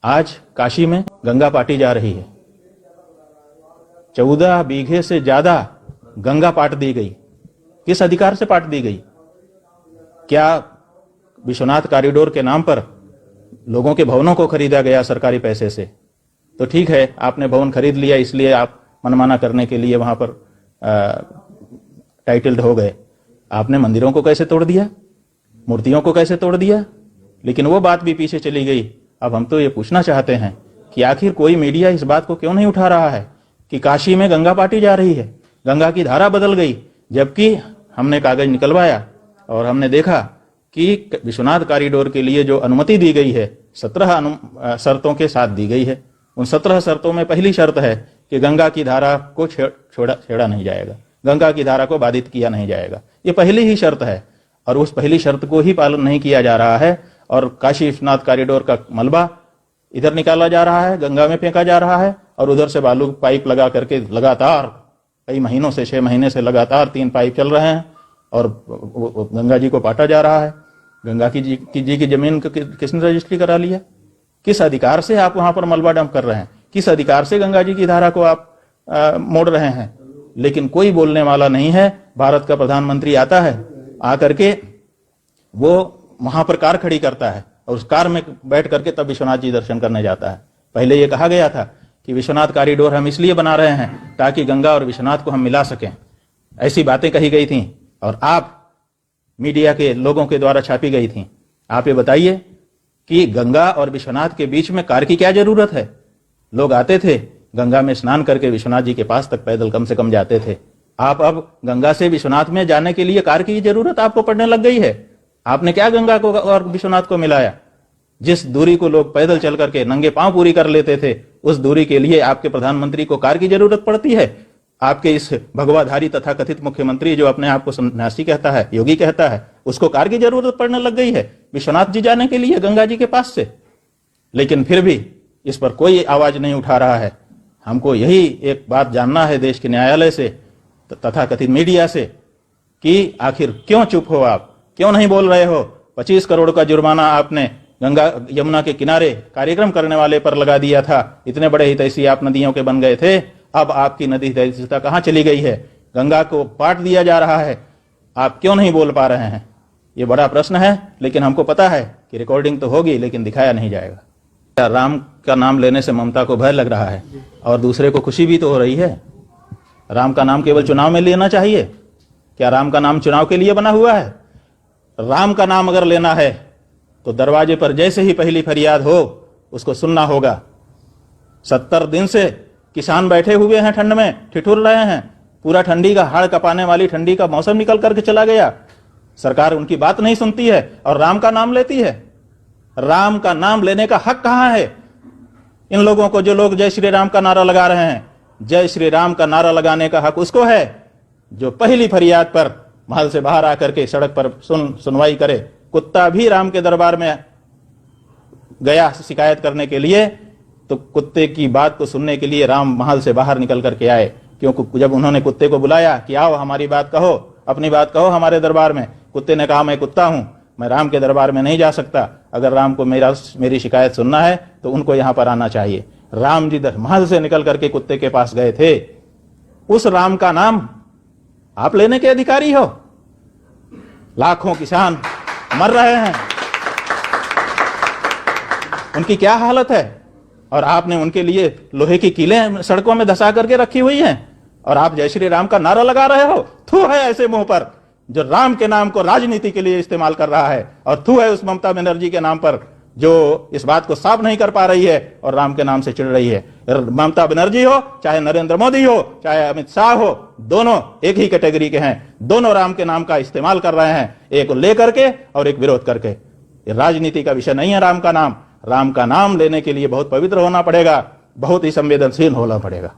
आज काशी में गंगा पाटी जा रही है। 14 बीघे से ज्यादा गंगा पाट दी गई। किस अधिकार से पाट दी गई? क्या विश्वनाथ कॉरिडोर के नाम पर लोगों के भवनों को खरीदा गया सरकारी पैसे से? तो ठीक है, आपने भवन खरीद लिया, इसलिए आप मनमाना करने के लिए वहां पर टाइटल्ड हो गए। आपने मंदिरों को कैसे तोड़ दिया, मूर्तियों को कैसे तोड़ दिया? लेकिन वो बात भी पीछे चली गई। अब हम तो ये पूछना चाहते हैं कि आखिर कोई मीडिया इस बात को क्यों नहीं उठा रहा है कि काशी में गंगा पाटी जा रही है, गंगा की धारा बदल गई। जबकि हमने कागज निकलवाया और हमने देखा कि विश्वनाथ कॉरिडोर के लिए जो अनुमति दी गई है 17 शर्तों के साथ दी गई है। उन 17 शर्तों में पहली शर्त है कि गंगा की धारा को छेड़ा नहीं जाएगा, गंगा की धारा को बाधित किया नहीं जाएगा। ये पहली ही शर्त है और उस पहली शर्त को ही पालन नहीं किया जा रहा है और काशी विश्वनाथ कॉरिडोर का मलबा इधर निकाला जा रहा है, गंगा में फेंका जा रहा है और उधर से बालू पाइप लगा करके लगातार कई महीनों से 6 महीने से लगातार 3 पाइप चल रहे हैं और गंगा जी को पाटा जा रहा है। गंगा जी की जमीन किसने रजिस्ट्री करा लिया? किस अधिकार से आप वहां पर मलबा डंप कर रहे हैं? किस अधिकार से गंगा जी की धारा को आप मोड़ रहे हैं? लेकिन कोई बोलने वाला नहीं है। भारत का प्रधानमंत्री आता है, आकर के वो वहां पर कार खड़ी करता है और उस कार में बैठ करके तब विश्वनाथ जी दर्शन करने जाता है। पहले ये कहा गया था कि विश्वनाथ कॉरिडोर हम इसलिए बना रहे हैं ताकि गंगा और विश्वनाथ को हम मिला सकें, ऐसी बातें कही गई थी और आप मीडिया के लोगों के द्वारा छापी गई थी। आप ये बताइए कि गंगा और विश्वनाथ के बीच में कार की क्या जरूरत है? लोग आते थे गंगा में स्नान करके विश्वनाथ जी के पास तक पैदल कम से कम जाते थे। आप अब गंगा से विश्वनाथ में जाने के लिए कार की जरूरत आपको पड़ने लग गई है। आपने क्या गंगा को और विश्वनाथ को मिलाया? जिस दूरी को लोग पैदल चल करके नंगे पांव पूरी कर लेते थे, उस दूरी के लिए आपके प्रधानमंत्री को कार की जरूरत पड़ती है? आपके इस भगवाधारी तथा कथित मुख्यमंत्री जो अपने आप को सन्यासी कहता है, योगी कहता है, उसको कार की जरूरत पड़ने लग गई है विश्वनाथ जी जाने के लिए गंगा जी के पास से। लेकिन फिर भी इस पर कोई आवाज नहीं उठा रहा है। हमको यही एक बात जानना है देश के न्यायालय से तथा कथित मीडिया से कि आखिर क्यों चुप हो आप, क्यों नहीं बोल रहे हो? 25 करोड़ का जुर्माना आपने गंगा यमुना के किनारे कार्यक्रम करने वाले पर लगा दिया था। इतने बड़े हितैषी आप नदियों के बन गए थे, अब आपकी नदी हितैषीता कहां चली गई है? गंगा को पाट दिया जा रहा है, आप क्यों नहीं बोल पा रहे हैं? ये बड़ा प्रश्न है। लेकिन हमको पता है कि रिकॉर्डिंग तो होगी लेकिन दिखाया नहीं जाएगा। राम का नाम लेने से ममता को भय लग रहा है और दूसरे को खुशी भी तो हो रही है। राम का नाम केवल चुनाव में लेना चाहिए? क्या राम का नाम चुनाव के लिए बना हुआ है? राम का नाम अगर लेना है तो दरवाजे पर जैसे ही पहली फरियाद हो उसको सुनना होगा। 70 दिन से किसान बैठे हुए हैं, ठंड में ठिठुर रहे हैं। पूरा ठंडी का हाड़ कपाने वाली ठंडी का मौसम निकल करके चला गया, सरकार उनकी बात नहीं सुनती है और राम का नाम लेती है। राम का नाम लेने का हक कहां है इन लोगों को? जो लोग जय श्री राम का नारा लगा रहे हैं, जय श्री राम का नारा लगाने का हक उसको है जो पहली फरियाद पर महल से बाहर आकर के सड़क पर सुनवाई करे। कुत्ता भी राम के दरबार में गया शिकायत करने के लिए, तो कुत्ते की बात को सुनने के लिए राम महल से बाहर निकल करके आए। क्योंकि जब उन्होंने कुत्ते को बुलाया कि आओ हमारी बात कहो, अपनी बात कहो हमारे दरबार में, कुत्ते ने कहा मैं कुत्ता हूं, मैं राम के दरबार में नहीं जा सकता। अगर राम को मेरी शिकायत सुनना है तो उनको यहां पर आना चाहिए। राम जी महल से निकल करके कुत्ते के पास गए थे। उस राम का नाम आप लेने के अधिकारी हो? लाखों किसान मर रहे हैं, उनकी क्या हालत है? और आपने उनके लिए लोहे की कीलें सड़कों में धंसा करके रखी हुई हैं और आप जय श्री राम का नारा लगा रहे हो। थू है ऐसे मुंह पर जो राम के नाम को राजनीति के लिए इस्तेमाल कर रहा है, और थू है उस ममता बनर्जी के नाम पर जो इस बात को साफ नहीं कर पा रही है और राम के नाम से चिढ़ रही है। ममता बनर्जी हो, चाहे नरेंद्र मोदी हो, चाहे अमित शाह हो, दोनों एक ही कैटेगरी के हैं। दोनों राम के नाम का इस्तेमाल कर रहे हैं, एक लेकर के और एक विरोध करके। ये राजनीति का विषय नहीं है राम का नाम। राम का नाम लेने के लिए बहुत पवित्र होना पड़ेगा, बहुत ही संवेदनशील होना पड़ेगा।